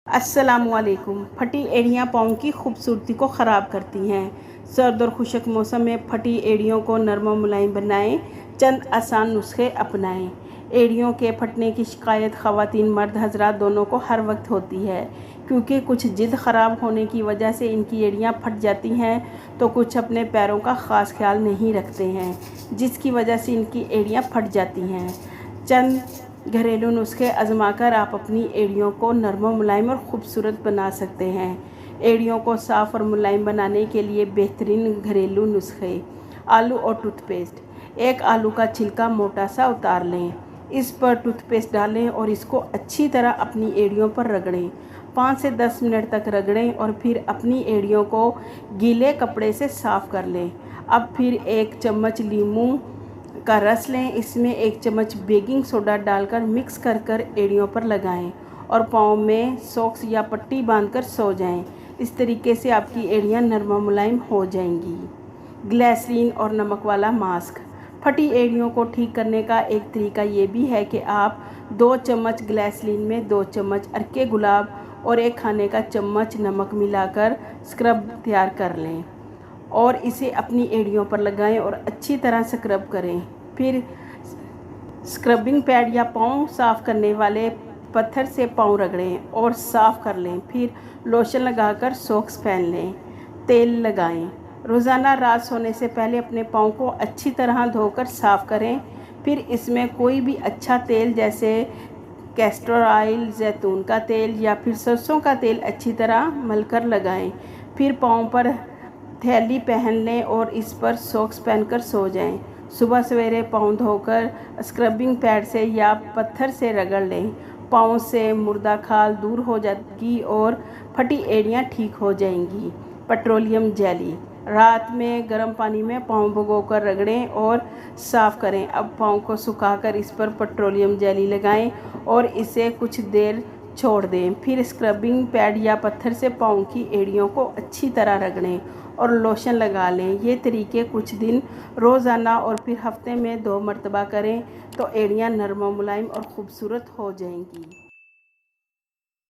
अस्सलामुअलैकुम। फटी एड़ियाँ पाँव की खूबसूरती को ख़राब करती हैं। सर्द और खुशक मौसम में फटी एड़ियों को नरम और मुलायम बनाएं। चंद आसान नुस्खे अपनाएं। एड़ियों के फटने की शिकायत ख़वातीन मर्द हज़रात दोनों को हर वक्त होती है, क्योंकि कुछ जिल्द ख़राब होने की वजह से इनकी एड़ियाँ फट जाती हैं, तो कुछ अपने पैरों का ख़ास ख्याल नहीं रखते हैं, जिसकी वजह से इनकी एड़ियाँ फट जाती हैं। चंद घरेलू नुस्खे आजमाकर आप अपनी एड़ियों को नरम मुलायम और ख़ूबसूरत बना सकते हैं। एड़ियों को साफ़ और मुलायम बनाने के लिए बेहतरीन घरेलू नुस्खे। आलू और टूथपेस्ट। एक आलू का छिलका मोटा सा उतार लें, इस पर टूथपेस्ट डालें और इसको अच्छी तरह अपनी एड़ियों पर रगड़ें। 5 से 10 मिनट तक रगड़ें और फिर अपनी एड़ियों को गीले कपड़े से साफ़ कर लें। अब फिर 1 चम्मच नींबू का रस लें, इसमें 1 चम्मच बेकिंग सोडा डालकर मिक्स कर एड़ियों पर लगाएं और पाँव में सॉक्स या पट्टी बांधकर सो जाएं। इस तरीके से आपकी एड़ियाँ नरम और मुलायम हो जाएंगी। ग्लिसरीन और नमक वाला मास्क। फटी एड़ियों को ठीक करने का एक तरीका ये भी है कि आप 2 चम्मच ग्लिसरीन में 2 चम्मच अर्के गुलाब और 1 खाने का चम्मच नमक मिलाकर स्क्रब तैयार कर लें और इसे अपनी एड़ियों पर लगाएं और अच्छी तरह स्क्रब करें। फिर स्क्रबिंग पैड या पाँव साफ़ करने वाले पत्थर से पाँव रगड़ें और साफ़ कर लें। फिर लोशन लगाकर सॉक्स पहन लें। तेल लगाएं। रोज़ाना रात सोने से पहले अपने पाँव को अच्छी तरह धोकर साफ़ करें। फिर इसमें कोई भी अच्छा तेल जैसे कैस्टर ऑयल, जैतून का तेल या फिर सरसों का तेल अच्छी तरह मलकर लगाएं। फिर पाँव पर थैली पहन लें और इस पर सॉक्स पहनकर सो जाएं। सुबह सवेरे पाँव धोकर स्क्रबिंग पैड से या पत्थर से रगड़ लें। पाँव से मुर्दा खाल दूर हो जाएगी और फटी एड़ियाँ ठीक हो जाएंगी। Petroleum jelly. रात में गर्म पानी में पाँव भिगोकर रगड़ें और साफ़ करें। अब पाँव को सुखाकर इस पर पेट्रोलियम जेली लगाएं और इसे कुछ देर छोड़ दें। फिर स्क्रबिंग पैड या पत्थर से पाँव की एड़ियों को अच्छी तरह रगड़ें और लोशन लगा लें। ये तरीके कुछ दिन रोज़ाना और फिर हफ्ते में 2 मरतबा करें तो एड़ियाँ नरम, मुलायम और ख़ूबसूरत हो जाएंगी।